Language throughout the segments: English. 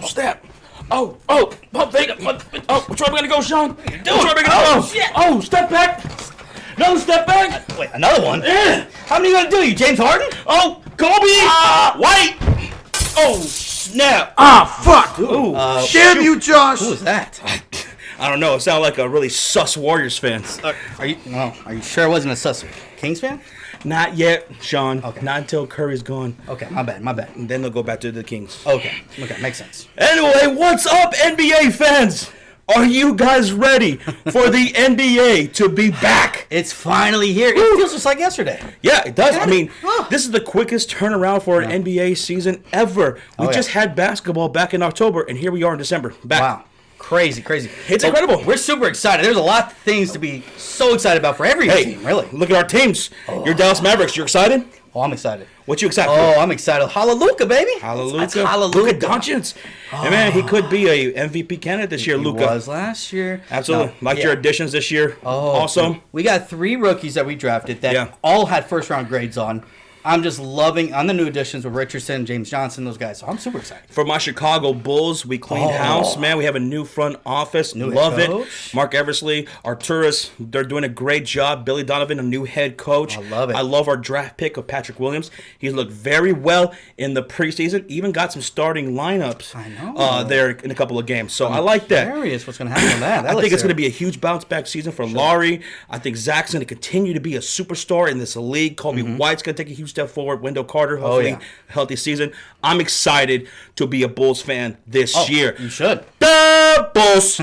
Snap. Pump fake. Which way are we gonna go, Sean? Which way are we gonna go? Shit. Step back. Another step back. Wait, another one? Yeah. How many you gonna do? You James Harden? Kobe. White. Snap. Fuck. Ooh. Damn you, Josh. Who was that? I don't know. It sounded like a really sus Warriors fan. Are you sure it wasn't a sus Kings fan? Not yet, Sean. Okay. Not until Curry's gone. Okay, my bad. And then they'll go back to the Kings. Okay, makes sense. Anyway, what's up, NBA fans? Are you guys ready for the NBA to be back? It's finally here. It feels just like yesterday. Yeah, it does. I mean, Huh. this is the quickest turnaround for an NBA season ever. We just had basketball back in October, and here we are in December. Back. Wow. Crazy. It's incredible. We're super excited. There's a lot of things to be so excited about for every team, really. Look at our teams. You're Dallas Mavericks. You're excited? Oh, I'm excited. What you excited Oh, for? I'm excited. Hallelujah, baby. Hallelujah. That's hallelujah. Look at Doncic. Hey, man, he could be a MVP candidate this year, Luka. He was last year. Absolutely. Your additions this year. Oh, also. We got 3 rookies that we drafted that all had first-round grades on. I'm just loving on the new additions with Richardson, James Johnson, those guys. So I'm super excited. For my Chicago Bulls, we cleaned house, man. We have a new front office. Love it. Mark Eversley, Arturas, they're doing a great job. Billy Donovan, a new head coach. I love it. I love our draft pick of Patrick Williams. He's looked very well in the preseason. Even got some starting lineups there in a couple of games. So I like that. Curious what's going to happen with that. I think it's going to be a huge bounce back season for Laurie. I think Zach's going to continue to be a superstar in this league. Kobe White's going to take a huge step forward. Wendell Carter, hopefully healthy season. I'm excited to be a Bulls fan this year. You should. The Bulls.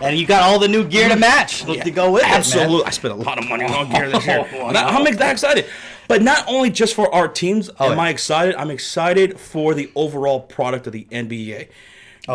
And you got all the new gear to match to go with Absolutely. it, man. I spent a lot of money on gear this year. I'm that excited. But not only just for our teams am I excited, I'm excited for the overall product of the NBA.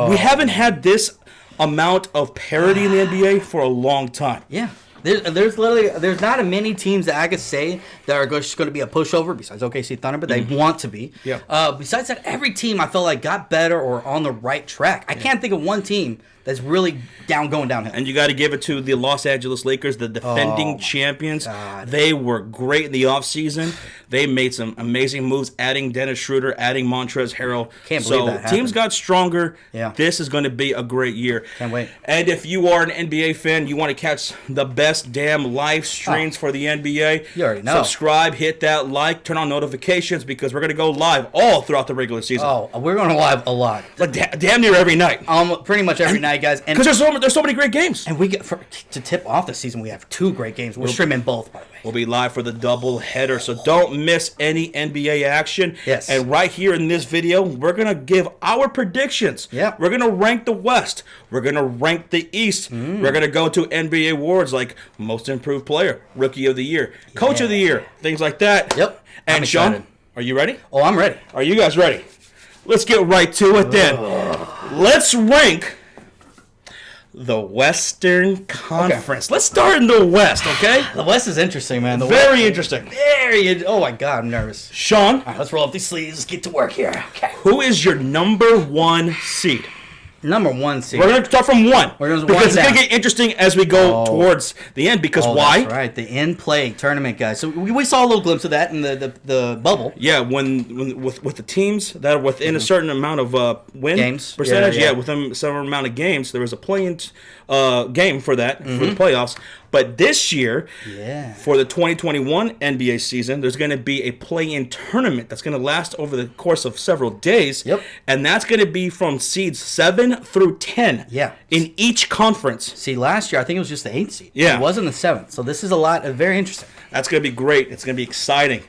We haven't had this amount of parity in the NBA for a long time. Yeah. There's not many teams that I could say that are just going to be a pushover besides OKC Thunder, but they want to be. Yeah. Besides that, every team I felt like got better or on the right track. I can't think of one team that's really going downhill. And you got to give it to the Los Angeles Lakers, the defending champions. God. They were great in the offseason. They made some amazing moves, adding Dennis Schroeder, adding Montrezl Harrell. Can't believe that happened. Teams got stronger. Yeah. This is going to be a great year. Can't wait. And if you are an NBA fan, you want to catch the best damn live streams for the NBA. You already know. Subscribe, hit that like, turn on notifications because we're going to go live all throughout the regular season. Oh, we're going to live a lot. Like damn near every night. Pretty much every night, guys. Because there's so many great games. And we get to tip off the season. We have 2 great games. We're streaming both, by the way. We'll be live for the double header, so don't miss any NBA action. Yes. And right here in this video, we're gonna give our predictions. Yeah. We're gonna rank the West. We're gonna rank the East. We're gonna go to NBA awards like Most Improved Player, Rookie of the Year, Coach of the Year, things like that. Yep. And I'm Sean, excited. are you ready? Oh, I'm ready. Are you guys ready? Let's get right to it then. Let's rank the Western Conference. Let's start in the West, okay? The West is interesting, man. Very interesting. Oh, my God. I'm nervous. Sean, All right, let's roll up these sleeves. Let's get to work here. Okay. who is your number 1 seed? Number 1 seed. We're going to start from 1. We're gonna because it's one going to down. get interesting as we go towards the end. Because why? That's right. The in-play tournament, guys. So we saw a little glimpse of that in the bubble. Yeah, when with the teams that are within a certain amount of win Games. percentage, Yeah. within a certain amount of games, there was a play-in game for that for the playoffs. But this year, for the 2021 NBA season, there's going to be a play-in tournament that's going to last over the course of several days. Yep. And that's going to be from seeds 7 through 10 in each conference. See, last year, I think it was just the 8th seed. Yeah. It wasn't the 7th. So this is a lot of very interesting. That's going to be great. It's going to be exciting.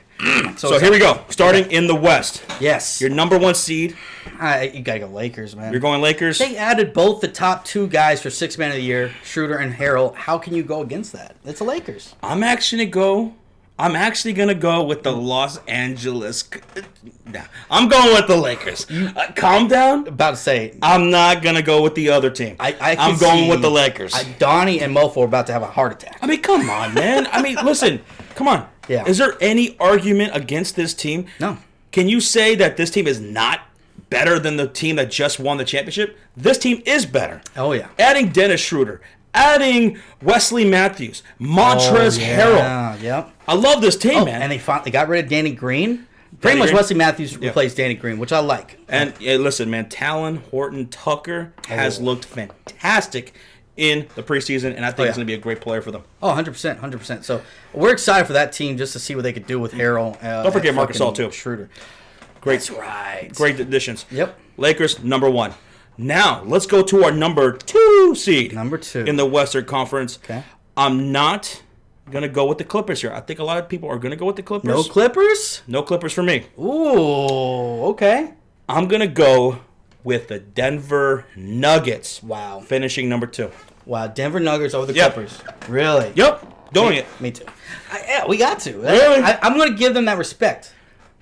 So here we go. Starting in the West. Yes. Your number 1 seed. You got to go Lakers, man. You're going Lakers? They added both the top 2 guys for 6th Man of the Year, Schroeder and Harrell. How can you go against that? It's the Lakers. I'm actually going to go with the Los Angeles. I'm going with the Lakers. Calm down. About to say. I'm not going to go with the other team. I'm going with the Lakers. Donnie and Mofo are about to have a heart attack. I mean, come on, man. I mean, listen. Come on. Yeah. Is there any argument against this team? No. Can you say that this team is not better than the team that just won the championship? This team is better. Oh, yeah. Adding Dennis Schroeder, adding Wesley Matthews, Montrezl Harrell. Yep. I love this team, man. And they got rid of Danny Green. Pretty much Green? Wesley Matthews replaced Danny Green, which I like. And listen, man, Talon Horton Tucker has looked fantastic in the preseason, and I think he's going to be a great player for them. Oh, 100%, 100%. So we're excited for that team just to see what they could do with Harrell. Don't forget Marcus All, too. Schroeder. Great. That's right. Great additions. Yep. Lakers, number 1. Now, let's go to our number 2 seed. Number 2. In the Western Conference. Okay. I'm not going to go with the Clippers here. I think a lot of people are going to go with the Clippers. No Clippers? No Clippers for me. Ooh, okay. I'm going to go with the Denver Nuggets. Wow. Finishing number 2. Wow, Denver Nuggets over the Clippers. Really? Yep. Doing it. Me too. Yeah, we got to. Really? I'm going to give them that respect.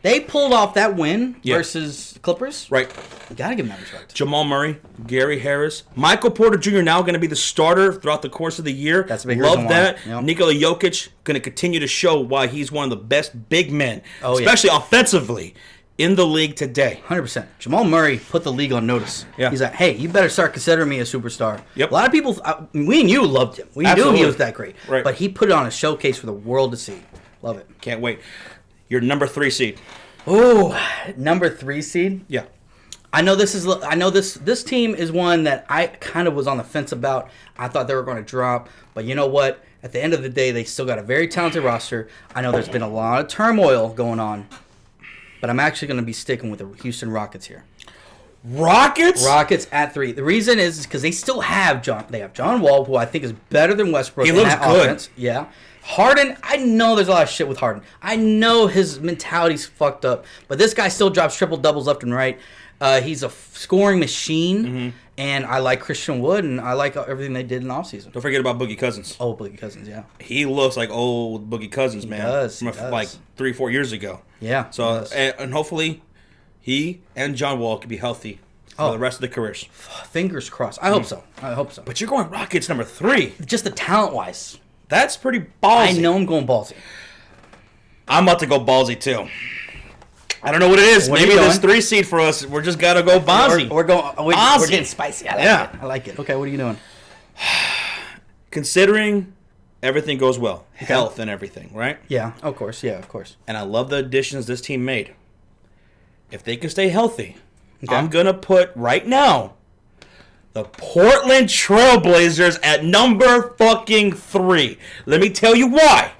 They pulled off that win versus Clippers. Right. You got to give them that respect. Jamal Murray, Gary Harris, Michael Porter Jr. now going to be the starter throughout the course of the year. That's a big Love reason that. why. Yep. Nikola Jokic going to continue to show why he's one of the best big men, especially offensively, in the league today. 100%. Jamal Murray put the league on notice. Yeah. He's like, hey, you better start considering me a superstar. Yep. A lot of people, we and you loved him. We knew he was that great. Right. But he put it on a showcase for the world to see. Love it. Can't wait. Your number 3 seed. Ooh, number 3 seed. Yeah. I know this team is one that I kind of was on the fence about. I thought they were going to drop, but you know what? At the end of the day, they still got a very talented roster. I know there's been a lot of turmoil going on, but I'm actually going to be sticking with the Houston Rockets here. Rockets? Rockets at 3. The reason is because they still have John Wall, who I think is better than Westbrook. He in looks that good. Offense. Yeah. Harden, I know there's a lot of shit with Harden. I know his mentality's fucked up, but this guy still drops triple doubles left and right. He's a scoring machine, and I like Christian Wood, and I like everything they did in the offseason. Don't forget about Boogie Cousins. Oh, Boogie Cousins, yeah. He looks like old Boogie Cousins, man. He does. Like 3-4 years ago. Yeah. So and hopefully he and John Wall can be healthy for the rest of their careers. Fingers crossed. I hope so. I hope so. But you're going Rockets number 3. Just the talent-wise. That's pretty ballsy. I know I'm going ballsy. I'm about to go ballsy too. I don't know what it is. What are Maybe you this going? 3 seed for us. We're just gotta go ballsy. We're getting spicy. I like it. Okay, what are you doing? Considering everything goes well, health and everything, right? Yeah, of course. Yeah, of course. And I love the additions this team made. If they can stay healthy, I'm gonna put right now the Portland Trailblazers at number fucking 3. Let me tell you why.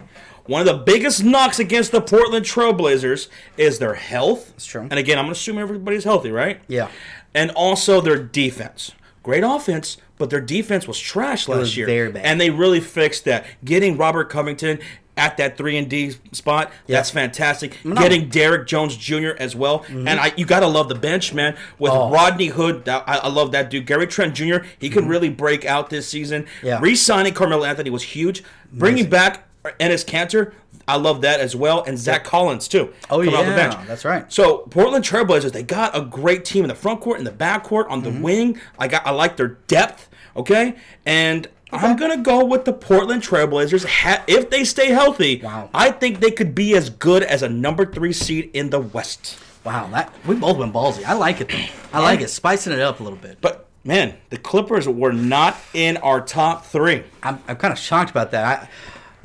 One of the biggest knocks against the Portland Trailblazers is their health. That's true. And again, I'm going to assume everybody's healthy, right? Yeah. And also their defense. Great offense, but their defense was trash last year. Very bad. And they really fixed that. Getting Robert Covington at that 3-and-D spot, that's fantastic. Getting Derrick Jones Jr. as well. And you got to love the bench, man. With Rodney Hood, I love that dude. Gary Trent Jr., he could really break out this season. Yeah. Re-signing Carmelo Anthony was huge. Bringing back Enes Kanter, I love that as well. And Zach Collins, too. Coming off the bench. That's right. So, Portland Trailblazers, they got a great team in the front court, in the back court, on the wing. I like their depth, okay? And I'm going to go with the Portland Trailblazers. If they stay healthy, I think they could be as good as a number 3 seed in the West. Wow, we both went ballsy. I like it, though. I like it. Spicing it up a little bit. But, man, the Clippers were not in our top 3. I'm kind of shocked about that.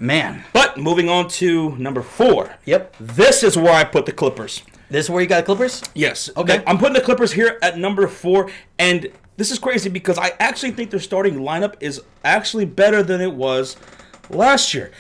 Man. But moving on to number 4. Yep. This is where I put the Clippers. This is where you got the Clippers? Yes. Okay. I'm putting the Clippers here at number 4, and this is crazy because I actually think their starting lineup is actually better than it was last year.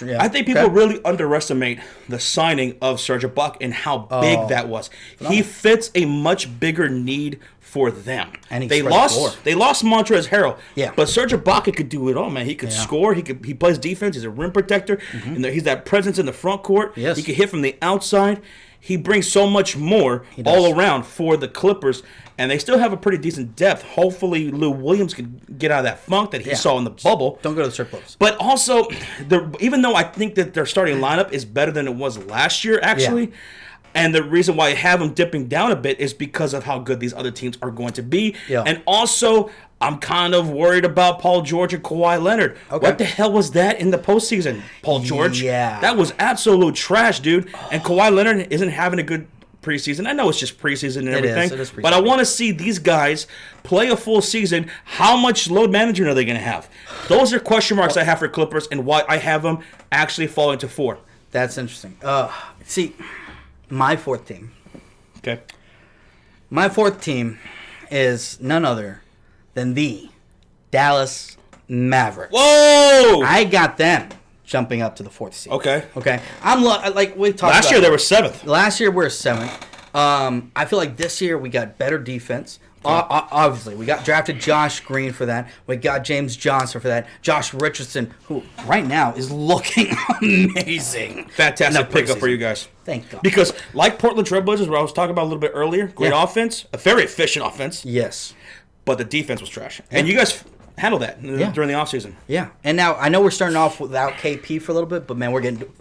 Yeah. I think people really underestimate the signing of Serge Ibaka and how big that was. He fits a much bigger need for them. And they lost Montrezl Harrell. Yeah. But Serge Ibaka could do it all, man. He could score. He plays defense. He's a rim protector. And he's that presence in the front court. Yes. He can hit from the outside. He brings so much more all around for the Clippers, and they still have a pretty decent depth. Hopefully, Lou Williams can get out of that funk that he saw in the bubble. Don't go to the strip clubs. But also, even though I think that their starting lineup is better than it was last year, actually, and the reason why I have them dipping down a bit is because of how good these other teams are going to be. Yeah. And also, I'm kind of worried about Paul George and Kawhi Leonard. Okay. What the hell was that in the postseason, Paul George? Yeah. That was absolute trash, dude. And Kawhi Leonard isn't having a good preseason. I know it's just preseason and everything. It is preseason. But I want to see these guys play a full season. How much load management are they going to have? Those are question marks I have for Clippers and why I have them actually falling to 4. That's interesting. See, my fourth team. Okay. My fourth team is none other than the Dallas Mavericks. Whoa! I got them jumping up to the fourth seed. Okay. I'm like we talked Last about year they were 7th. Last year we were 7th. I feel like this year we got better defense. Obviously, we got drafted Josh Green for that. We got James Johnson for that. Josh Richardson, who right now is looking amazing. Fantastic pickup for you guys. Thank God. Because like Portland Trailblazers, where I was talking about a little bit earlier, great offense, a very efficient offense. Yes. But the defense was trash. And you guys handled that during the offseason. Yeah. And now I know we're starting off without KP for a little bit, but man,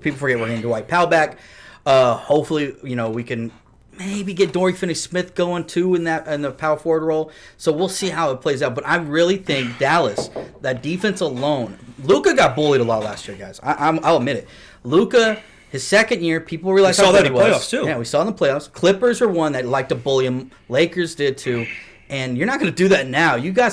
people forget we're getting Dwight Powell back. Hopefully, we can maybe get Dorian Finney-Smith going too in the power forward role. So we'll see how it plays out. But I really think Dallas, that defense alone, Luka got bullied a lot last year, guys. I'll admit it. Luka, his second year, people realized We saw how that good in he the was. playoffs, too. Yeah, we saw in the playoffs. Clippers are one that liked to bully him. Lakers did too. And you're not going to do that now. We got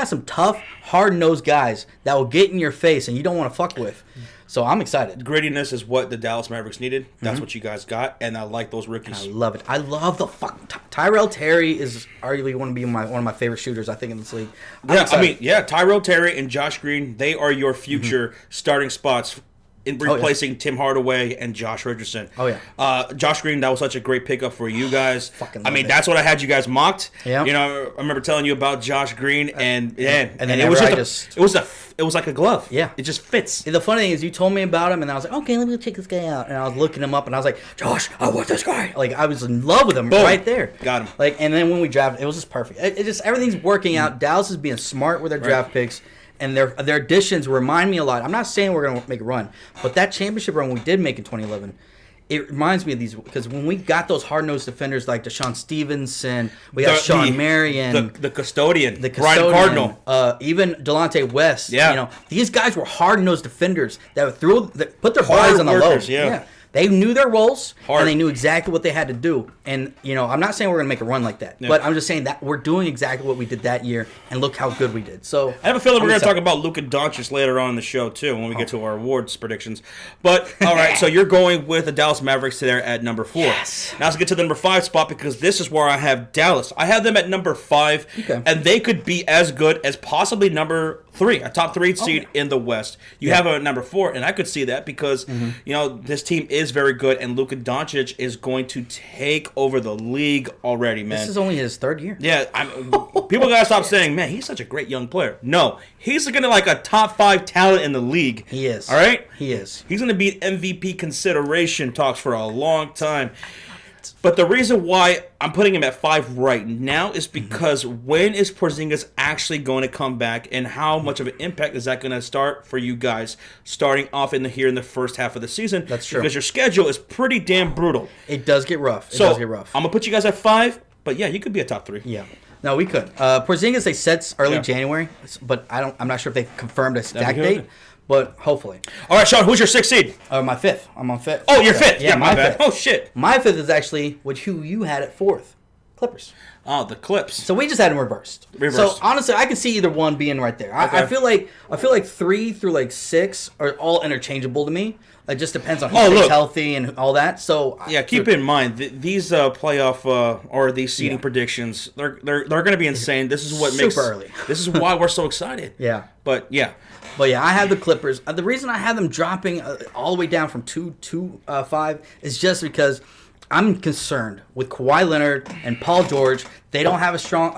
some tough, hard-nosed guys that will get in your face and you don't want to fuck with. So I'm excited. Grittiness is what the Dallas Mavericks needed. That's what you guys got, and I like those rookies. I love it. I love the fucking Tyrell Terry is arguably going to be one of my favorite shooters, I think, in this league. Tyrell Terry and Josh Green, they are your future starting spots in replacing Tim Hardaway and Josh Richardson. Oh, yeah. Josh Green, that was such a great pickup for you guys. That's what I had you guys mocked. Yeah. I remember telling you about Josh Green, and then it was like a glove. Yeah. It just fits. The funny thing is, you told me about him, and I was like, okay, let me check this guy out. And I was looking him up, and I was like, Josh, I want this guy. Like, I was in love with him right there. Got him. Like, and then when we drafted, it was just perfect. It just everything's working out. Dallas is being smart with their draft picks. And their additions remind me a lot. I'm not saying we're going to make a run, but that championship run we did make in 2011, it reminds me of these, because when we got those hard-nosed defenders like Deshaun Stevenson, we got Sean Marion, the custodian, Brian Cardinal, even Delonte West. Yeah. These guys were hard-nosed defenders that put their bodies on the low. Yeah. They knew their roles, and they knew exactly what they had to do. And, I'm not saying we're going to make a run like that, but I'm just saying that we're doing exactly what we did that year, and look how good we did. So I have a feeling we're going to talk about Luka Doncic later on in the show, too, when we get to our awards predictions. But, all right, so you're going with the Dallas Mavericks there at number 4. Yes. Now let's get to the number 5 spot, because this is where I have Dallas. I have them at number 5, and they could be as good as possibly number 3, a top 3 seed in the West. You have a number 4, and I could see that because, this team is very good, and Luka Doncic is going to take over the league already, man. This is only his 3rd year. Yeah, people gotta stop saying, man, he's such a great young player. No, he's gonna like a top 5 talent in the league. He is. All right? He is. He's gonna be MVP consideration talks for a long time. But the reason why I'm putting him at 5 right now is because when is Porzingis actually going to come back, and how much of an impact is that going to start for you guys starting off in the first half of the season? That's true. Because your schedule is pretty damn brutal. It does get rough. I'm going to put you guys at 5, but yeah, you could be a top 3. Yeah. No, we could. Porzingis, they said early January, but I'm not sure if they confirmed a exact date. But hopefully. All right, Sean, who's your 6th seed? My 5th. I'm on 5th. Oh, you're 5th. Yeah, my bad. 5th. Oh, shit. My 5th is actually who you had at 4th. Clippers. Oh, the Clips. So we just had them reversed. So honestly, I can see either one being right there. I feel like 3 through 6 are all interchangeable to me. It just depends on who's healthy and all that. So keep in mind these playoff or these seeding predictions. They're going to be insane. This is what makes super early. This is why we're so excited. Yeah. But yeah, I have the Clippers. The reason I have them dropping all the way down from 2 to 5 is just because I'm concerned with Kawhi Leonard and Paul George. They don't have a strong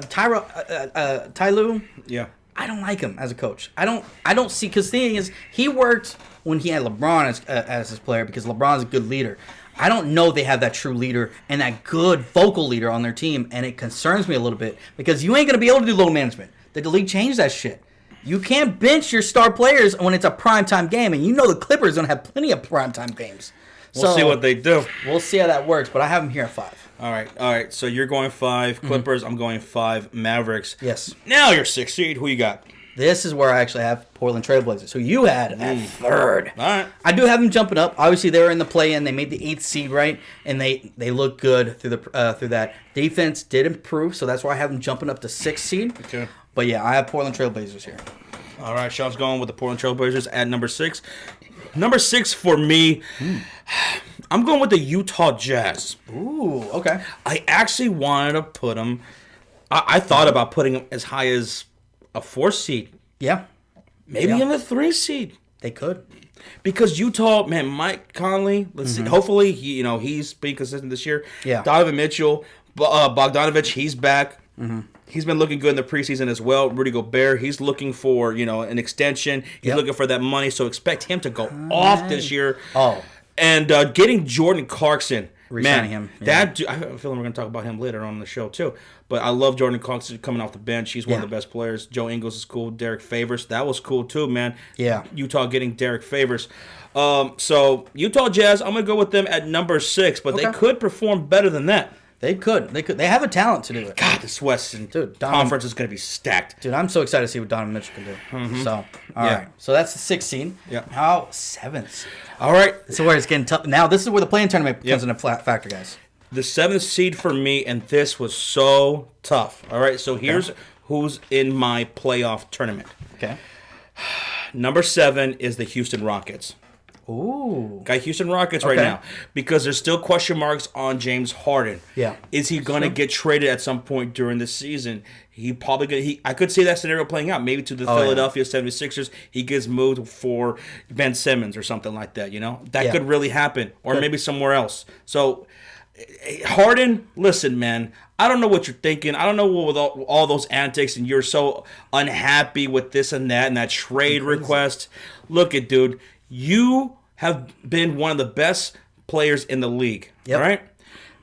Ty Lue. Yeah. I don't like him as a coach. I don't see, because the thing is, he worked when he had LeBron as his player, because LeBron's a good leader. I don't know they have that true leader and that good vocal leader on their team, and it concerns me a little bit, because you ain't going to be able to do load management. The league changed that shit. You can't bench your star players when it's a primetime game, and the Clippers don't have plenty of primetime games. We'll see what they do. We'll see how that works, but I have them here at 5. All right. So you're going 5 Clippers. I'm going 5 Mavericks. Yes. Now your 6th seed. Who you got? This is where I actually have Portland Trailblazers, who you had at 3rd. All right. I do have them jumping up. Obviously, they were in the play-in. They made the 8th seed, right? And they look good through that. Defense did improve, so that's why I have them jumping up to 6th seed. Okay. But yeah, I have Portland Trailblazers here. All right, Sean's going with the Portland Trailblazers at number 6. Number 6 for me, I'm going with the Utah Jazz. Ooh, okay. I actually wanted to put them. I thought about putting them as high as a 4 seed. Yeah. Maybe in the 3 seed. They could. Because Utah, man, Mike Conley, let's see. Hopefully, he's being consistent this year. Yeah. Donovan Mitchell, Bogdanovich, he's back. He's been looking good in the preseason as well. Rudy Gobert, he's looking for, an extension. He's looking for that money, so expect him to go off this year. Oh. And getting Jordan Clarkson. Resigning him. Yeah. That I have a feeling we're going to talk about him later on in the show, too. But I love Jordan Clarkson coming off the bench. He's one of the best players. Joe Ingles is cool. Derek Favors. That was cool, too, man. Yeah. Utah getting Derek Favors. So, Utah Jazz, I'm going to go with them at number 6. But they could perform better than that. They could. They have a talent to do it. God, this Western Conference is going to be stacked. Dude, I'm so excited to see what Donovan Mitchell can do. So, all right. So, that's the 6th seed. Yeah. Now, 7th seed. All right. This is where it's getting tough. Now, this is where the play-in tournament comes into factor, guys. The 7th seed for me, and this was so tough. All right, so here's who's in my playoff tournament. Okay. Number 7 is the Houston Rockets. Ooh. Got Houston Rockets right now because there's still question marks on James Harden. Yeah. Is he going to get traded at some point during the season? I could see that scenario playing out. Maybe to the Philadelphia 76ers, he gets moved for Ben Simmons or something like that, That could really happen. Or maybe somewhere else. So, Harden, listen, man, I don't know what you're thinking. I don't know what with all those antics and you're so unhappy with this and that trade request. Look it, dude. You have been one of the best players in the league, all right?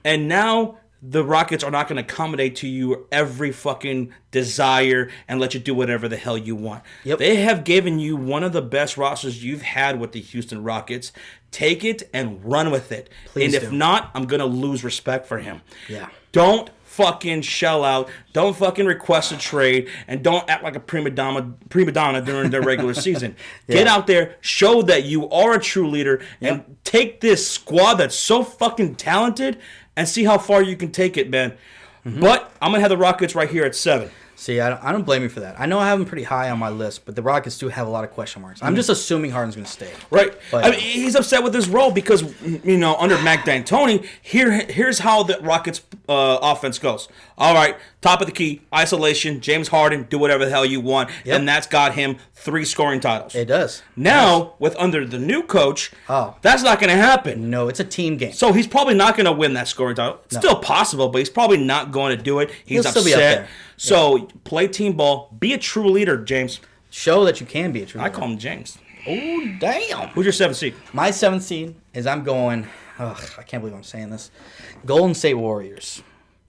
And now the Rockets are not going to accommodate to you every fucking desire and let you do whatever the hell you want. They have given you one of the best rosters you've had with the Houston Rockets. Take it and run with it. Please and if not, I'm going to lose respect for him. Yeah. Don't fucking shell out. Don't fucking request a trade, and don't act like a prima donna during the regular season. Get out there, show that you are a true leader, and take this squad that's so fucking talented and see how far you can take it, man. But I'm gonna have the Rockets right here at 7. See, I don't blame you for that. I know I have him pretty high on my list, but the Rockets do have a lot of question marks. I'm just assuming Harden's going to stay. Right. But, he's upset with his role because, under Mac D'Antoni, here's how the Rockets offense goes. All right, top of the key, isolation, James Harden, do whatever the hell you want, and that's got him 3 scoring titles. It does. Now, with under the new coach, that's not going to happen. No, it's a team game. So he's probably not going to win that scoring title. It's still possible, but he's probably not going to do it. He's He'll upset. still be up there. So play team ball. Be a true leader, James. Show that you can be a true leader. I call him James. Oh, damn. Who's your 7th seed? My 7th seed is I'm going, I can't believe I'm saying this, Golden State Warriors.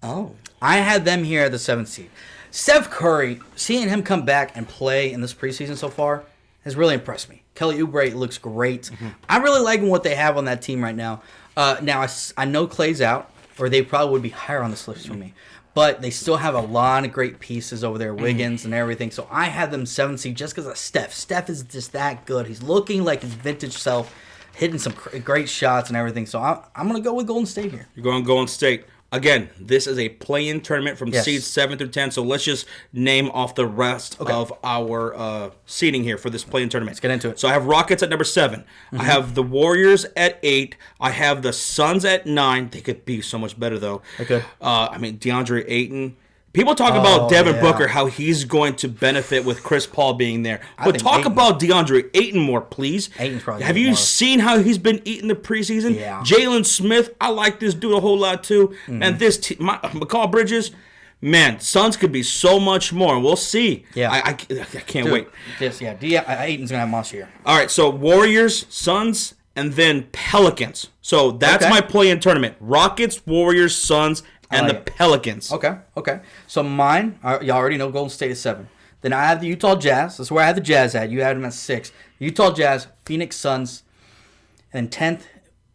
Oh. I had them here at the 7th seed. Steph Curry, seeing him come back and play in this preseason so far has really impressed me. Kelly Oubre looks great. I'm really liking what they have on that team right now. Now, I know Clay's out, or they probably would be higher on this list for me. But they still have a lot of great pieces over there, Wiggins and everything. So I had them 7th seed just because of Steph. Steph is just that good. He's looking like his vintage self, hitting some great shots and everything. So I'm going to go with Golden State here. You're going Golden State. Again, this is a play-in tournament from seeds 7 through 10. So let's just name off the rest of our seeding here for this play-in tournament. Let's get into it. So I have Rockets at number 7. I have the Warriors at 8. I have the Suns at 9. They could be so much better, though. Okay. DeAndre Ayton. People talk about Devin Booker, how he's going to benefit with Chris Paul being there. But talk about DeAndre Ayton more, please. Ayton's probably Have you seen how he's been eating the preseason? Yeah. Jalen Smith, I like this dude a whole lot too. And this McCall Bridges, man, Suns could be so much more. We'll see. Yeah. I can't wait. Ayton's going to have a monster year. All right, so Warriors, Suns, and then Pelicans. So that's my play-in tournament. Rockets, Warriors, Suns, and the Pelicans. Okay. So mine, y'all already know Golden State is 7. Then I have the Utah Jazz. That's where I had the Jazz at. You had them at 6. Utah Jazz, Phoenix Suns, and 10th,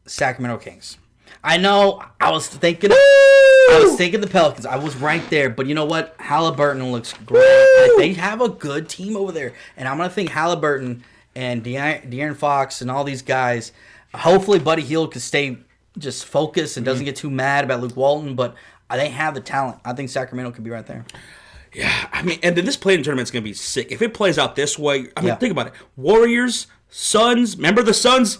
Sacramento Kings. I know I was thinking the Pelicans. I was right there. But you know what? Halliburton looks great. They have a good team over there. And I'm going to think Halliburton and De'Aaron Fox and all these guys. Hopefully Buddy Hield can stay just focused and doesn't get too mad about Luke Walton, but they have the talent. I think Sacramento could be right there. Yeah, and then this play-in tournament's going to be sick. If it plays out this way, think about it. Warriors, Suns, remember the Suns?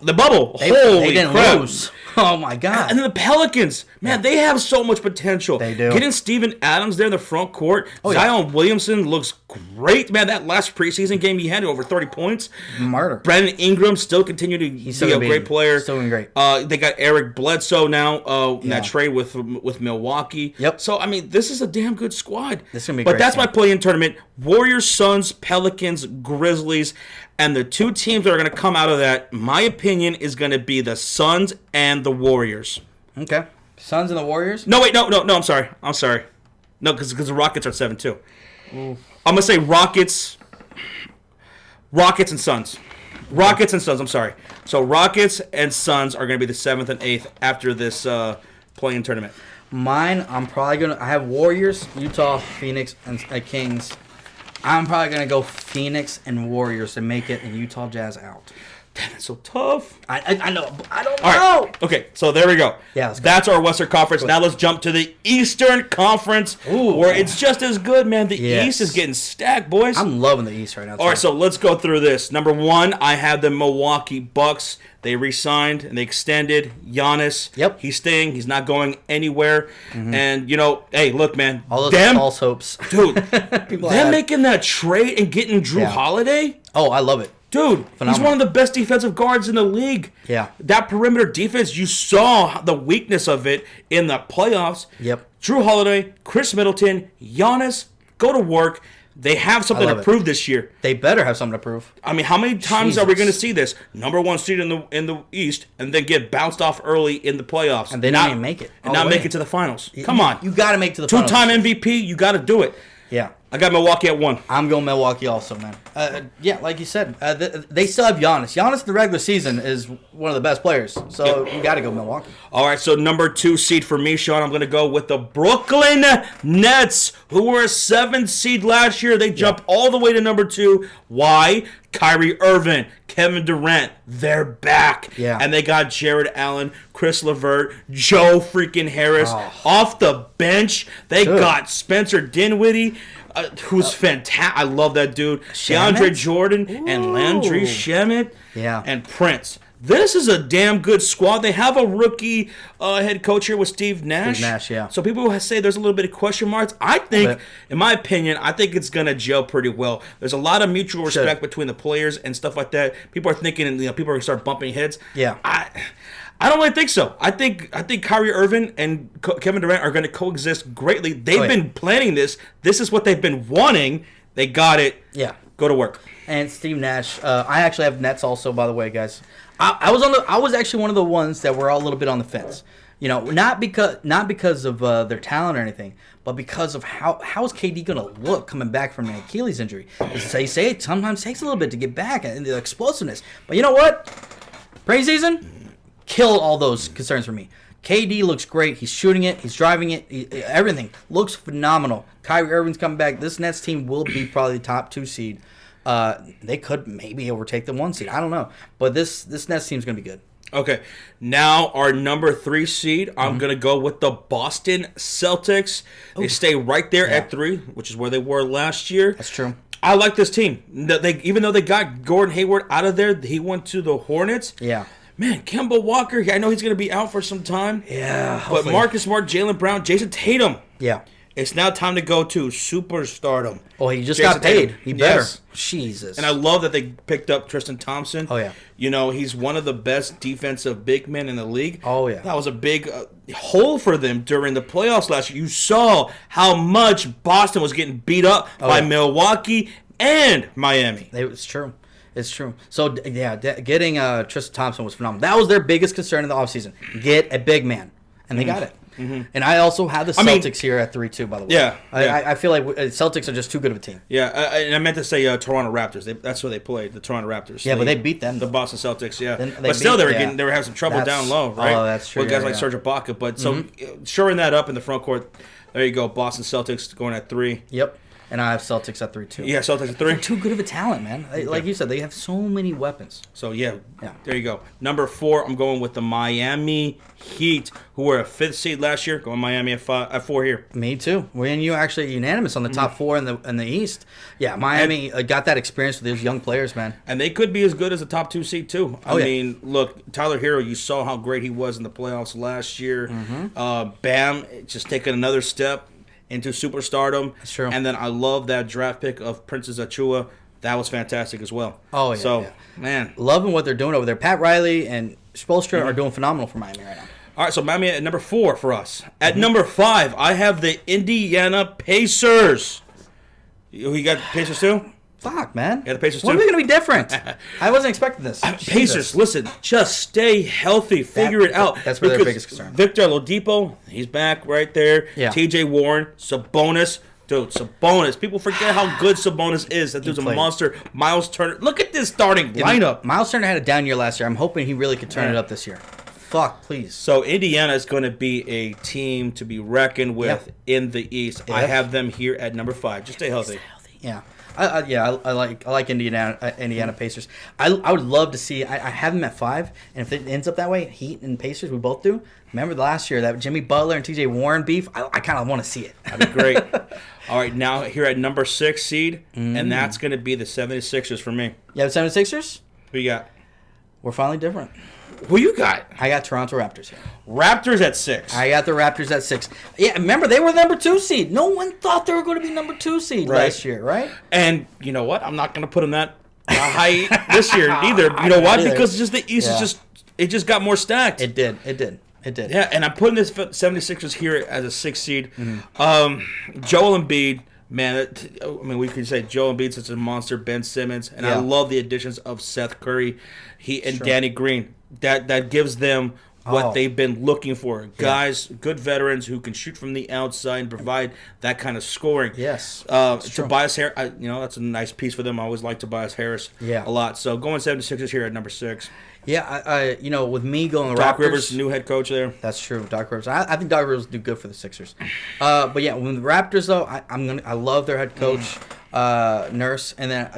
The bubble. They Holy didn't crap. lose. Oh my God. And then the Pelicans, man, they have so much potential. They do. Getting Steven Adams there in the front court. Oh, yeah. Zion Williamson looks great, man. That last preseason game he had over 30 points. Murder. Brandon Ingram still continued to be a great player. Still doing great. They got Eric Bledsoe now in that trade with Milwaukee. Yep. So I mean, this is a damn good squad. This is gonna be but great, that's man. my play-in tournament: Warriors, Suns, Pelicans, Grizzlies, and the two teams that are going to come out of that, my opinion, is going to be the Suns and the Warriors. Okay. Suns and the Warriors? No, wait, no. I'm sorry. No, because the Rockets are 7-2. I'm gonna say Rockets and Suns. Rockets and Suns. I'm sorry. So Rockets and Suns are gonna be the 7th and 8th after this play-in tournament. Mine, I have Warriors, Utah, Phoenix, and Kings. I'm probably gonna go Phoenix and Warriors to make it, and Utah Jazz out. Damn, it's so tough. I know. I don't All know. right. Okay, so there we go. Yeah, let's go. That's our Western Conference. Now let's jump to the Eastern Conference, where it's just as good, man. The East is getting stacked, boys. I'm loving the East right now. All right, so let's go through this. Number 1, I have the Milwaukee Bucks. They re-signed and they extended Giannis. Yep. He's staying. He's not going anywhere. And, hey, look, man. All those false hopes. Dude, them making that trade and getting Drew Holiday. Oh, I love it. Dude, Phenomenal. He's one of the best defensive guards in the league. Yeah. That perimeter defense, you saw the weakness of it in the playoffs. Yep. Drew Holiday, Chris Middleton, Giannis, go to work. They have something to prove this year. They better have something to prove. I mean, how many times are we going to see this? Number 1 seed in the East, and then get bounced off early in the playoffs. And they not even make it. And not make it to the finals. Come on. You got to make it to the finals. 2-time MVP, you got to do it. Yeah. I got Milwaukee at 1. I'm going Milwaukee also, man. Yeah, like you said, they still have Giannis. Giannis in the regular season is one of the best players, so you got to go Milwaukee. All right, so number 2 seed for me, Sean, I'm going to go with the Brooklyn Nets, who were a 7th seed last year. They jumped all the way to number 2. Why? Kyrie Irving, Kevin Durant, they're back. Yeah. And they got Jared Allen, Chris LeVert, Joe freaking Harris off the bench. They got Spencer Dinwiddie. Who's fantastic. I love that dude. DeAndre Jordan and Landry Shamet and Prince. This is a damn good squad. They have a rookie head coach here with Steve Nash. Steve Nash, yeah. So people say there's a little bit of question marks. I think, in my opinion, I think it's going to gel pretty well. There's a lot of mutual respect between the players and stuff like that. People are thinking, people are going to start bumping heads. Yeah. I don't really think so. I think Kyrie Irving and Kevin Durant are going to coexist greatly. They've been planning this. This is what they've been wanting. They got it. Yeah. Go to work. And Steve Nash. I actually have Nets also, by the way, guys. I was actually one of the ones that were all a little bit on the fence. Not because of their talent or anything, but because of how is KD going to look coming back from an Achilles injury. They say it sometimes takes a little bit to get back and the explosiveness. But you know what? Preseason killed all those concerns for me. KD looks great. He's shooting it. He's driving it. Everything looks phenomenal. Kyrie Irving's coming back. This Nets team will be probably the top 2 seed. They could maybe overtake the 1 seed. I don't know. But this Nets team's going to be good. Okay. Now our number 3 seed, I'm going to go with the Boston Celtics. They stay right there at 3, which is where they were last year. That's true. I like this team. Even though they got Gordon Hayward out of there, he went to the Hornets. Yeah. Man, Kemba Walker, I know he's going to be out for some time. Yeah. But Hopefully. Marcus Smart, Jaylen Brown, Jason Tatum. Yeah. It's now time to go to superstardom. Oh, he just Jason got paid. Tatum. He better. Yes. Jesus. And I love that they picked up Tristan Thompson. Oh, yeah. He's one of the best defensive big men in the league. Oh, yeah. That was a big hole for them during the playoffs last year. You saw how much Boston was getting beat up by Milwaukee and Miami. It's true. It's true. So, yeah, getting Tristan Thompson was phenomenal. That was their biggest concern in the offseason. Get a big man. And they got it. Mm-hmm. And I also have the Celtics here at 3-2, by the way. Yeah. I feel like Celtics are just too good of a team. Yeah, and I meant to say Toronto Raptors. That's where they played, the Toronto Raptors. Yeah, but they beat them. The Boston Celtics, yeah. But still, they were having some trouble down low, right? Oh, that's true. With guys like Serge Ibaka. But so shoring that up in the front court, there you go. Boston Celtics going at 3. Yep. And I have Celtics at 3 too. Yeah, Celtics at 3. They're too good of a talent, man. Like you said, they have so many weapons. So, yeah, there you go. Number 4, I'm going with the Miami Heat, who were a 5th seed last year. Going Miami at 4 here. Me too. We and you actually unanimous on the top 4 in the East. Yeah, Miami got that experience with those young players, man. And they could be as good as a top 2 seed, too. I mean, look, Tyler Hero, you saw how great he was in the playoffs last year. Bam, just taking another step into superstardom. That's true. And then I love that draft pick of Princess Achua. That was fantastic as well. Oh, yeah. So, man. Loving what they're doing over there. Pat Riley and SPORTSFURY are doing phenomenal for Miami right now. All right, so Miami at number 4 for us. At number 5, I have the Indiana Pacers. You got the Pacers too? Fuck, man. Yeah, the Pacers When too. are we going to be different? I wasn't expecting this. Pacers, listen, just stay healthy. Figure it out. That's where their biggest concern. Victor Oladipo, he's back right there. Yeah. T.J. Warren, Sabonis. Dude, Sabonis. People forget how good Sabonis is. That dude's a monster. Miles Turner. Look at this starting lineup. Miles Turner had a down year last year. I'm hoping he really could turn it up this year. Fuck, please. So Indiana is going to be a team to be reckoned with in the East. I have them here at number 5. Just stay healthy. Yeah. I like Indiana Pacers. I would love to see. I have them at 5, and if it ends up that way, Heat and Pacers, we both do. Remember last year that Jimmy Butler and T.J. Warren beef? I kind of want to see it. That'd be great. All right, now here at number 6 seed, and that's going to be the 76ers for me. You have 76ers? Who you got? We're finally different. Who you got? I got Toronto Raptors here. Raptors at 6. I got the Raptors at 6. Yeah, remember, they were number 2 seed. No one thought they were going to be number 2 seed last year, right? And you know what? I'm not going to put them that high this year either. You know why? Because just the East is just got more stacked. It did. Yeah, and I'm putting this 76ers here as a 6 seed. Joel Embiid, man, we could say Joel Embiid's such a monster. Ben Simmons, and I love the additions of Seth Curry, and Danny Green. That gives them what they've been looking for. Guys, good veterans who can shoot from the outside and provide that kind of scoring. Yes. Tobias Harris, that's a nice piece for them. I always like Tobias Harris a lot. So going 76ers here at number 6. Yeah, I with me going the Doc Raptors, Rivers, new head coach there. That's true, Doc Rivers. I think Doc Rivers will do good for the Sixers. But yeah, when the Raptors though, I love their head coach, Nurse, and then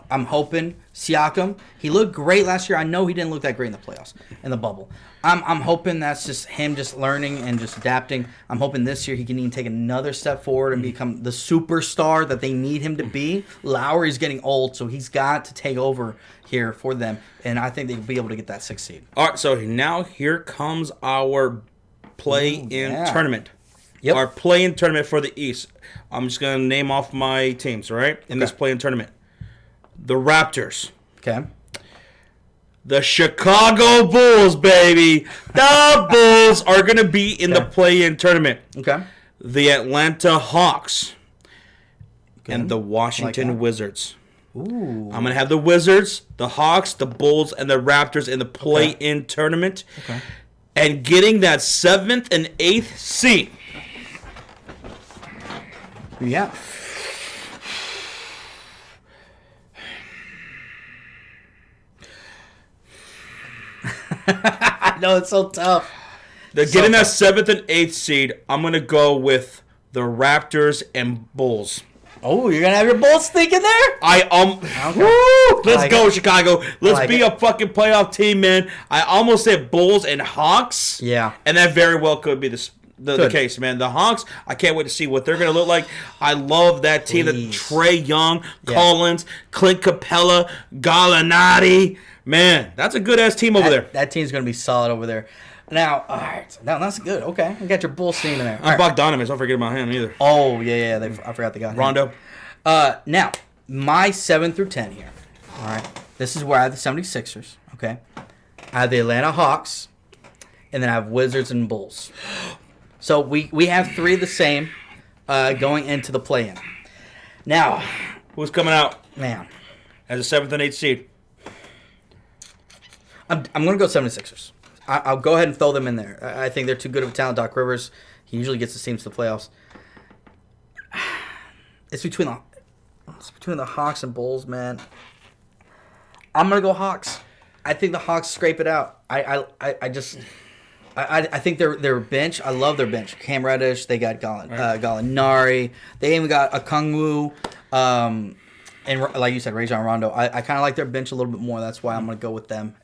I'm hoping Siakam. He looked great last year. I know he didn't look that great in the playoffs, in the bubble. I'm hoping that's just him just learning and just adapting. I'm hoping this year he can even take another step forward and become the superstar that they need him to be. Lowry's getting old, so he's got to take over here for them, and I think they'll be able to get that 6th seed. All right, so now here comes our play-in tournament. Yep. Our play-in tournament for the East. I'm just going to name off my teams, all right, in this play-in tournament. The Raptors. Okay. The Chicago Bulls, baby. The Bulls are going to be in the play-in tournament. Okay. The Atlanta Hawks. And the Washington Wizards. Ooh. I'm going to have the Wizards, the Hawks, the Bulls, and the Raptors in the play-in tournament. Okay. And getting that 7th and 8th seed. Yeah. I know it's so tough. Getting that 7th and 8th seed, I'm going to go with the Raptors and Bulls. Oh, you're going to have your Bulls sneaking there? Let's go, Chicago. Let's be a fucking playoff team, man. I almost said Bulls and Hawks. Yeah. And that very well could be the case, man. The Hawks, I can't wait to see what they're going to look like. I love that team. That Trae Young, Collins, Clint Capella, Gallinari. Man, that's a good-ass team over there. That team's going to be solid over there. Now, all right. Now, that's good. Okay. You got your Bulls team in there. And Bogdanovich. Don't forget about him either. Oh, yeah. I forgot the guy. Rondo. Now, my 7 through 10 here. All right. This is where I have the 76ers. Okay. I have the Atlanta Hawks. And then I have Wizards and Bulls. So we have 3 of the same going into the play-in. Now. Who's coming out? Man. As a 7th and 8th seed. I'm going to go 76ers. I'll go ahead and throw them in there. I think they're too good of a talent. Doc Rivers, he usually gets the teams to the playoffs. It's between the Hawks and Bulls, man. I'm gonna go Hawks. I think the Hawks scrape it out. I I think their bench. I love their bench. Cam Reddish. They got Gallinari. They even got a Kungwu. And like you said, Rajon Rondo. I kind of like their bench a little bit more. That's why I'm going to go with them.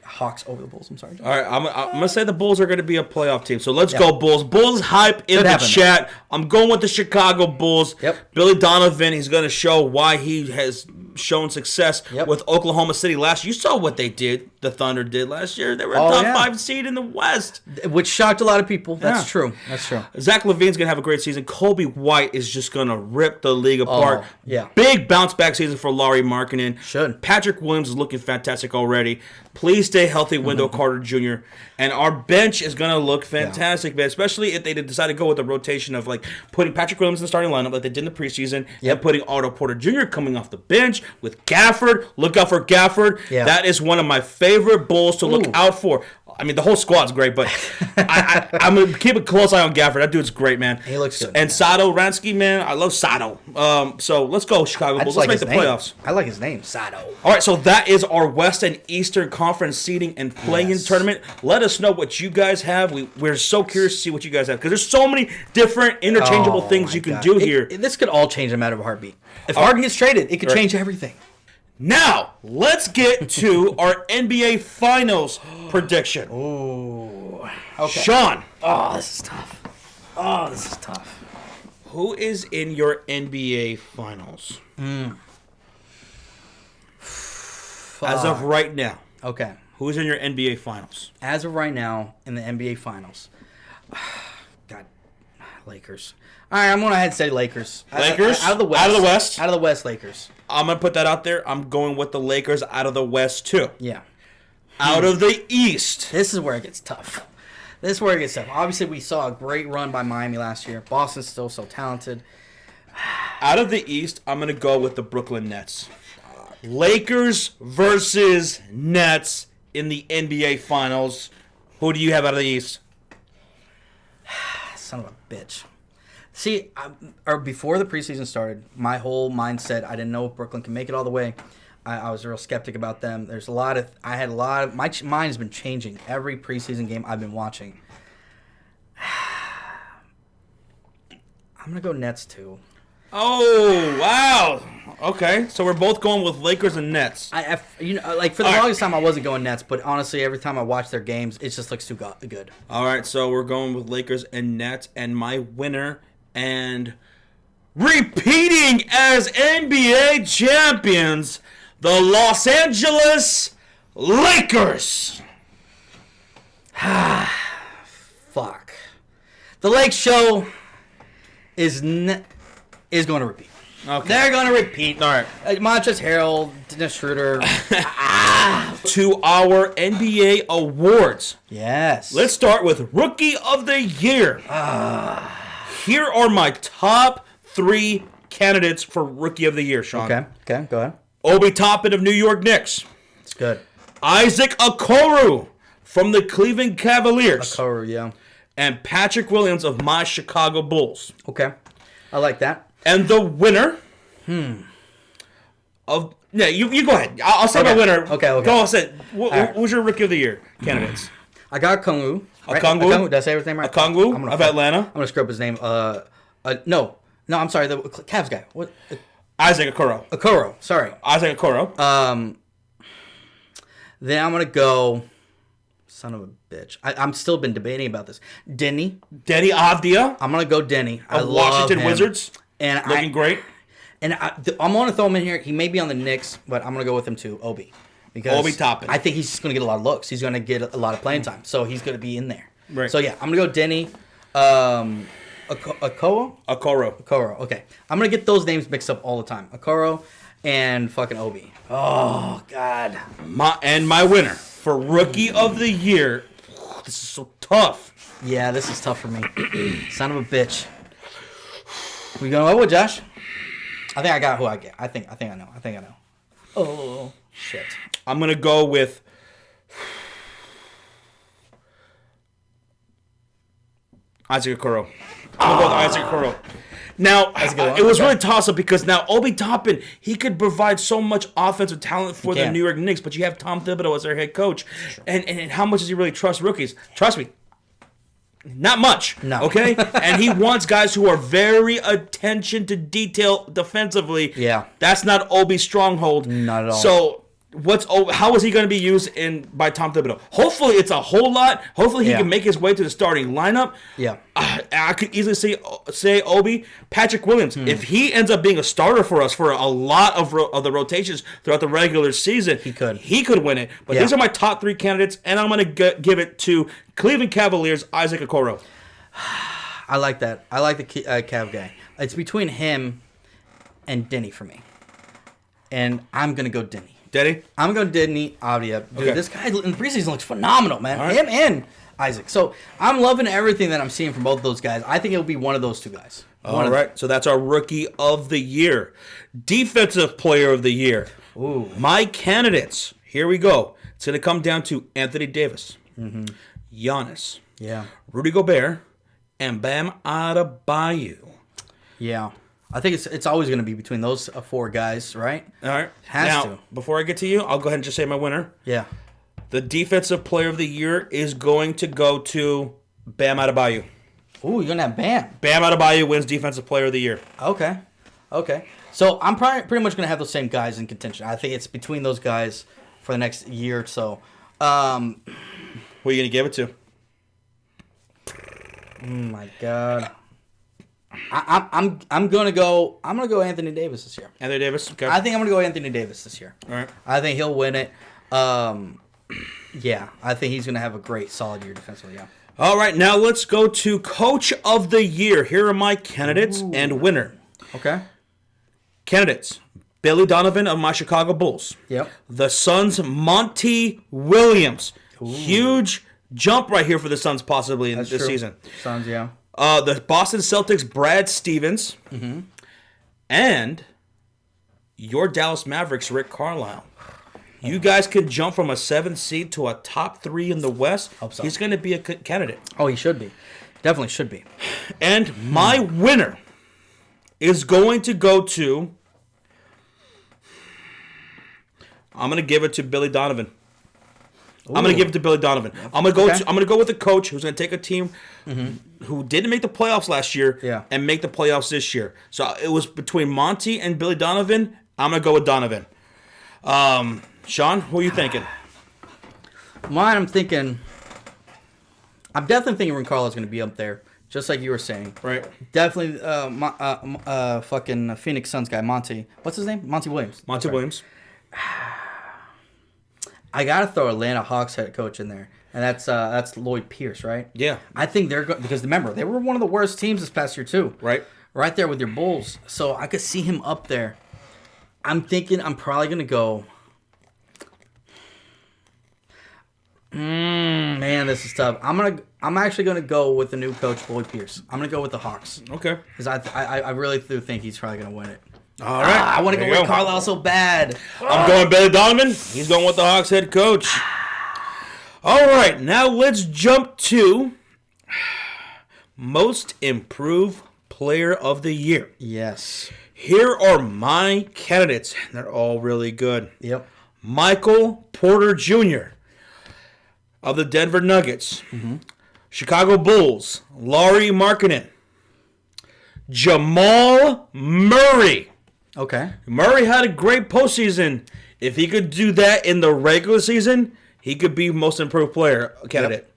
Hawks over the Bulls. I'm sorry, John. All right, I'm going to say the Bulls are going to be a playoff team. So let's go Bulls. Bulls hype in the chat. I'm going with the Chicago Bulls. Yep. Billy Donovan, he's going to show why he has shown success with Oklahoma City last year. You saw what they did, the Thunder did last year. They were a top 5 seed in the West. Which shocked a lot of people. That's true. That's true. Zach LaVine's going to have a great season. Kobe White is just going to rip the league apart. Yeah. Big bounce back season for Lauri Markkanen. Should. Patrick Williams is looking fantastic already. Please stay healthy, Wendell Carter Jr. And our bench is going to look fantastic, man. Especially if they decide to go with the rotation of like putting Patrick Williams in the starting lineup like they did in the preseason and putting Otto Porter Jr. coming off the bench with Gafford. Look out for Gafford. Yeah. That is one of my favorite Bulls to look out for. I mean, the whole squad's great, but I'm going to keep a close eye on Gafford. That dude's great, man. He looks good. And Sato Ransky, man, I love Sato. So let's go, Chicago Bulls. Let's make the playoffs. I like his name, Sato. All right, so that is our West and Eastern Conference seeding and play-in tournament. Let us know what you guys have. We're so curious to see what you guys have because there's so many different interchangeable things you can do here. This could all change in a matter of a heartbeat. If Harden gets traded, it could change everything. Now, let's get to our NBA Finals prediction. Ooh. Okay. Sean. Oh, this is tough. Who is in your NBA Finals? As of right now. Okay. Who's in your NBA Finals? As of right now, in the NBA Finals. God. Lakers. All right, I'm going to head and say Lakers. Lakers? Out of the West. Out of the West? Out of the West, Lakers. I'm going to put that out there. I'm going with the Lakers out of the West, too. Yeah. Out of the East. This is where it gets tough. Obviously, we saw a great run by Miami last year. Boston's still so talented. Out of the East, I'm going to go with the Brooklyn Nets. Lakers versus Nets in the NBA Finals. Who do you have out of the East? Son of a bitch. See, before the preseason started, my whole mindset, I didn't know if Brooklyn can make it all the way. I was a real skeptic about them. My mind's been changing every preseason game I've been watching. I'm going to go Nets, too. Oh, wow. Okay, so we're both going with Lakers and Nets. For the longest time I wasn't going Nets, but honestly, every time I watch their games, it just looks too good. All right, so we're going with Lakers and Nets, and my winner and repeating as NBA champions, the Los Angeles Lakers. Fuck. The Lake Show is going to repeat. Okay. They're going to repeat. All right. Montrezl Harrell, Dennis Schroeder. To our NBA awards. Yes. Let's start with Rookie of the Year. Here are my top 3 candidates for Rookie of the Year, Sean. Okay, go ahead. Obi Toppin of New York Knicks. It's good. Isaac Okoro from the Cleveland Cavaliers. Okoro, yeah. And Patrick Williams of my Chicago Bulls. Okay. I like that. And the winner of... Yeah, you go ahead. I'll say my winner. Okay. Go on, say who's your Rookie of the Year candidates? I got Kungwu. Right? Okongwu? Did I say everything right? Okongwu of Atlanta. I'm going to screw up his name. No, I'm sorry. The Cavs guy. What? Isaac Okoro. Okoro. Sorry. Isaac Okoro. Then I'm going to go... Son of a bitch. I'm still been debating about this. Deni Avdia. I'm going to go Deni. I love Washington him. Wizards. And looking great. And I'm going to throw him in here. He may be on the Knicks, but I'm going to go with him too, Obi. Because Obi Toppin. I think he's just going to get a lot of looks. He's going to get a lot of playing time. So he's going to be in there. Right. So yeah, I'm going to go Deni. Okoro? Okoro, okay. I'm going to get those names mixed up all the time. Okoro and fucking Obi. Oh, God. My winner for Rookie of the Year. This is so tough. Yeah, this is tough for me. Son of a bitch. We going with Josh? I think I got who I get. I think I know. Oh, shit. I'm going to go with... Isaac Okoro. I'm going to go with Isaac Okoro. Now, it was really toss-up because now Obi Toppin, he could provide so much offensive talent for the New York Knicks, but you have Tom Thibodeau as their head coach. And how much does he really trust rookies? Trust me, Not much. No. Okay? And he wants guys who are very attention to detail defensively. Yeah. That's not Obi's stronghold. Not at all. So how is he going to be used by Tom Thibodeau? Hopefully it's a whole lot. Hopefully he can make his way to the starting lineup. Yeah. I could easily say Obi. Patrick Williams, if he ends up being a starter for us for a lot of the rotations throughout the regular season, he could win it. But these are my top 3 candidates, and I'm going to give it to Cleveland Cavaliers, Isaac Okoro. I like that. I like the Cav guy. It's between him and Denny for me. And I'm going to go Denny. Denny? I'm going to Denny Avdia. Dude, this guy in the preseason looks phenomenal, man. Right. Him and Isaac. So I'm loving everything that I'm seeing from both of those guys. I think it'll be one of those 2 guys. All right. So that's our Rookie of the Year. Defensive Player of the Year. Ooh. My candidates. Here we go. It's going to come down to Anthony Davis, Giannis, Rudy Gobert, and Bam Adebayo. Yeah. I think it's always going to be between those 4 guys, right? All right. Has to. Before I get to you, I'll go ahead and just say my winner. Yeah. The Defensive Player of the Year is going to go to Bam Adebayo. Ooh, you're going to have Bam. Bam Adebayo wins Defensive Player of the Year. Okay. So I'm pretty much going to have those same guys in contention. I think it's between those guys for the next year or so. Who are you going to give it to? Oh my God. I'm gonna go Anthony Davis this year. Anthony Davis? Okay. I think I'm gonna go Anthony Davis this year. All right. I think he'll win it. Yeah, I think he's gonna have a great solid year defensively, yeah. All right, now let's go to Coach of the Year. Here are my candidates and winner. Okay. Candidates. Billy Donovan of my Chicago Bulls. Yep. The Suns' Monty Williams. Huge jump right here for the Suns possibly this season. Suns, yeah. The Boston Celtics' Brad Stevens. And your Dallas Mavericks' Rick Carlisle. You guys could jump from a 7th seed to a top 3 in the West. Hope so. He's going to be a candidate. Oh, he should be. Definitely should be. And my winner is going to go to... I'm going to give it to Billy Donovan. Ooh. I'm going to give it to Billy Donovan. I'm going to go with the coach who's going to take a team who didn't make the playoffs last year and make the playoffs this year. So it was between Monty and Billy Donovan. I'm going to go with Donovan. Sean, who are you thinking? Mine, I'm definitely thinking Rick Carlisle's going to be up there, just like you were saying. Right. Definitely fucking Phoenix Suns guy, Monty. What's his name? Monty Williams. Monty Williams. I gotta throw Atlanta Hawks head coach in there, and that's Lloyd Pierce, right? Yeah. I think they're because remember they were one of the worst teams this past year too. Right there with your Bulls, so I could see him up there. I'm thinking I'm probably gonna go. Man, this is tough. I'm actually gonna go with the new coach Lloyd Pierce. I'm gonna go with the Hawks. Okay. Because I really do think he's probably gonna win it. All right. I want to go with Carlisle so bad. I'm going Billy Donovan. He's going with the Hawks head coach. All right. Now let's jump to Most Improved Player of the Year. Yes. Here are my candidates. They're all really good. Yep. Michael Porter Jr. of the Denver Nuggets. Chicago Bulls. Lauri Markkanen. Jamal Murray. Okay. Murray had a great postseason. If he could do that in the regular season, he could be Most Improved Player candidate.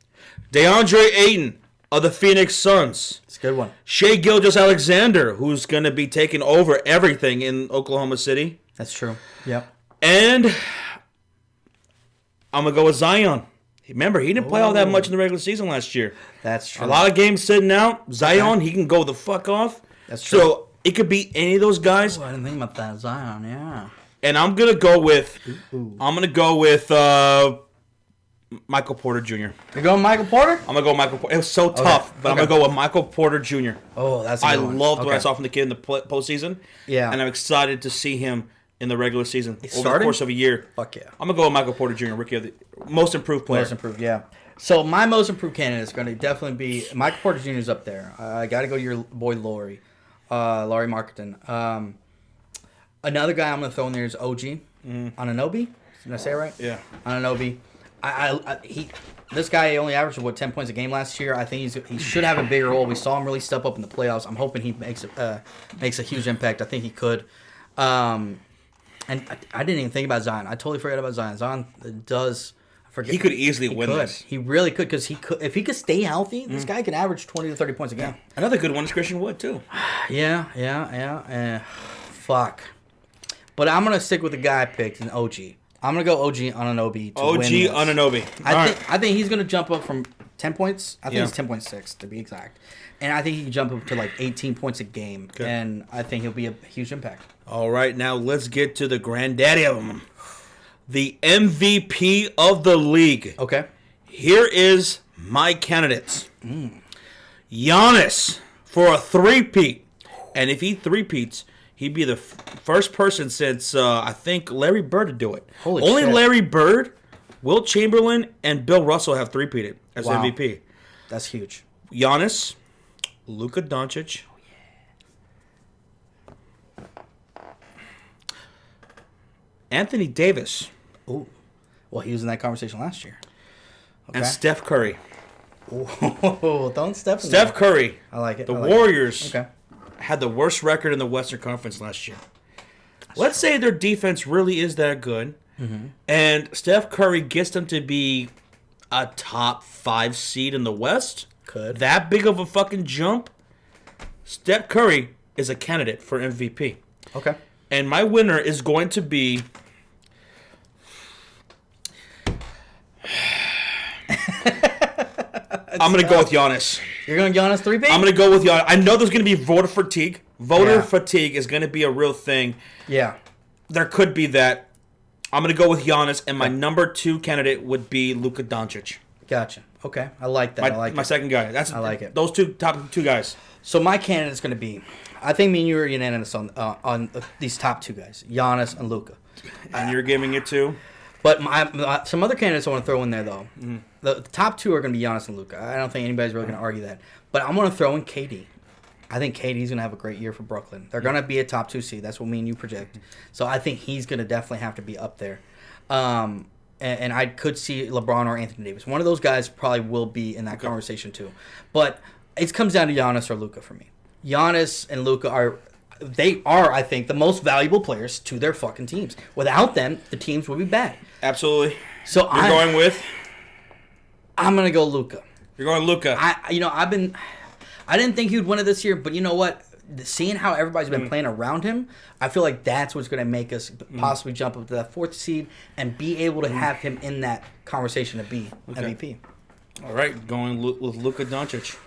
DeAndre Ayton of the Phoenix Suns. It's a good one. Shai Gilgeous-Alexander, who's going to be taking over everything in Oklahoma City. That's true. Yep. And I'm going to go with Zion. Remember, he didn't play all that much in the regular season last year. That's true. A lot of games sitting out. Zion, he can go the fuck off. That's true. So it could be any of those guys. Oh, I didn't think about that. Zion, yeah. And I'm going to go with Michael Porter Jr. You're going Michael Porter? I'm going to go Michael Porter. It was so tough, but I'm going to go with Michael Porter Jr. Oh, that's a good one. I loved what I saw from the kid in the postseason. Yeah. And I'm excited to see him in the regular season over starting? the course of a year. Fuck yeah. I'm going to go with Michael Porter Jr., Rookie of the Most Improved Player. Most Improved, yeah. So my Most Improved candidate is going to definitely be Michael Porter Jr. is up there. I got to go your boy Lauri Markkanen. Another guy I'm going to throw in there is OG Anunoby. Did I say it right? Yeah. Anunoby. this guy only averaged 10 points a game last year. I think he should have a bigger role. We saw him really step up in the playoffs. I'm hoping he makes a huge impact. I think he could. And I didn't even think about Zion. I totally forgot about Zion. Zion does. He could easily win this. He really could, because if he could stay healthy, this guy could average 20 to 30 points a game. Another good one is Christian Wood too. Yeah. Fuck. But I'm gonna stick with the guy I picked, an OG. I'm gonna go OG Anunoby to win this. OG Anunoby. I think he's gonna jump up from 10 points. I think it's 10.6 to be exact. And I think he can jump up to like 18 points a game. Okay. And I think he'll be a huge impact. All right, now let's get to the granddaddy of them. The MVP of the league. Okay. Here is my candidates. Giannis for a three-peat. And if he three-peats, he'd be the first person since, I think, Larry Bird to do it. Only shit. Larry Bird, Wilt Chamberlain, and Bill Russell have three-peated as MVP. That's huge. Giannis, Luka Doncic. Anthony Davis. Ooh. Well, he was in that conversation last year. Okay. And Steph Curry. Oh, don't Steph Curry. I like it. The Warriors had the worst record in the Western Conference last year. Let's say their defense really is that good, and Steph Curry gets them to be a top 5 seed in the West. Could. That big of a fucking jump. Steph Curry is a candidate for MVP. Okay. And my winner is going to be... I'm going to go with Giannis. You're going Giannis 3-peat? I'm going to go with Giannis. I know there's going to be voter fatigue. Voter fatigue is going to be a real thing. Yeah. There could be that. I'm going to go with Giannis, and my number 2 candidate would be Luka Doncic. Gotcha. Okay. I like that. My second guy. I like it. Those top 2 guys. So my candidate's going to be, I think me and you are unanimous on these top 2 guys, Giannis and Luka. And you're giving it to? But some other candidates I want to throw in there, though. Mm-hmm. The top 2 are going to be Giannis and Luka. I don't think anybody's really going to argue that. But I'm going to throw in KD. I think KD's going to have a great year for Brooklyn. They're going to be a top 2 seed. That's what me and you project. So I think he's going to definitely have to be up there. And I could see LeBron or Anthony Davis. One of those guys probably will be in that conversation too. But it comes down to Giannis or Luka for me. Giannis and Luka are, I think, the most valuable players to their fucking teams. Without them, the teams would be bad. Absolutely. So You're going with? I'm going to go Luka. You're going Luka. I didn't think he would win it this year, but you know what? Seeing how everybody's been playing around him, I feel like that's what's going to make us possibly jump up to that 4th seed and be able to have him in that conversation to be MVP. All right, going with Luka Doncic.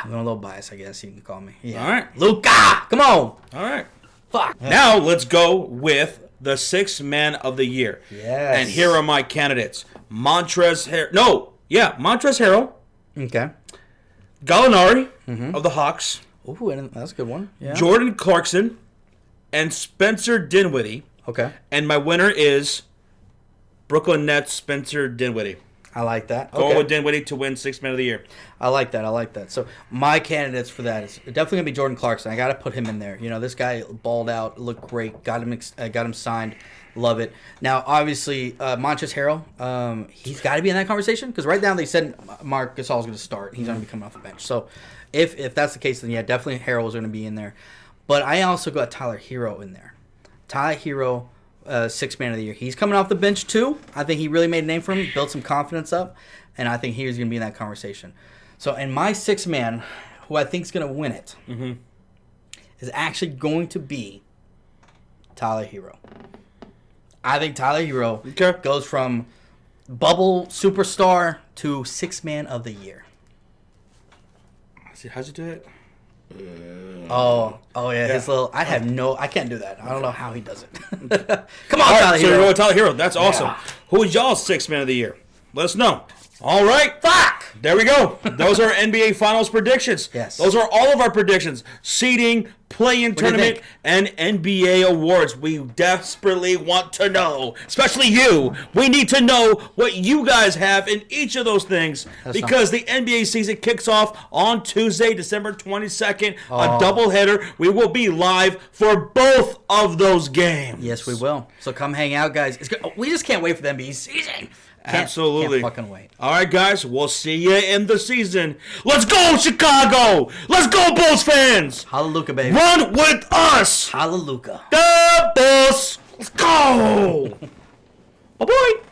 I'm a little biased, I guess you can call me. Yeah. All right. Luka! Come on! All right. Fuck. Now let's go with the 6th man of the year. Yes. And here are my candidates. Montrezl Harrell. Okay. Gallinari of the Hawks. Ooh, that's a good one. Yeah. Jordan Clarkson and Spencer Dinwiddie. Okay. And my winner is Brooklyn Nets Spencer Dinwiddie. I like that. Going with Dinwiddie to win 6th man of the year. I like that. So my candidates for that is definitely going to be Jordan Clarkson. I got to put him in there. You know, this guy balled out, looked great, got him signed. Love it. Now, obviously, Montrezl Harrell, he's got to be in that conversation because right now they said Marc Gasol's going to start. He's going to be coming off the bench. So if that's the case, then yeah, definitely Harrell is going to be in there. But I also got Tyler Hero in there. Tyler Hero, 6th man of the year. He's coming off the bench too. I think he really made a name for him, built some confidence up, and I think he's going to be in that conversation. So, and my 6th man, who I think is going to win it, is actually going to be Tyler Hero. I think Tyler Hero goes from bubble superstar to 6th man of the year. How'd you do it? Oh yeah, his little. I can't do that. I don't know how he does it. Come on, Tyler Hero. So you're going Tyler Hero. That's awesome. Yeah. Who is y'all's 6th man of the year? Let us know. All right. Fuck. There we go. Those are NBA Finals predictions. Yes. Those are all of our predictions. Seeding, play-in tournament, and NBA awards. We desperately want to know, especially you. We need to know what you guys have in each of those things because the NBA season kicks off on Tuesday, December 22nd, a doubleheader. We will be live for both of those games. Yes, we will. So come hang out, guys. It's good. We just can't wait for the NBA season. Absolutely. Can't fucking wait. All right, guys. We'll see you in the season. Let's go, Chicago. Let's go, Bulls fans. Hallelujah, baby. Run with us. Hallelujah. The Bulls. Let's go. Bye-bye.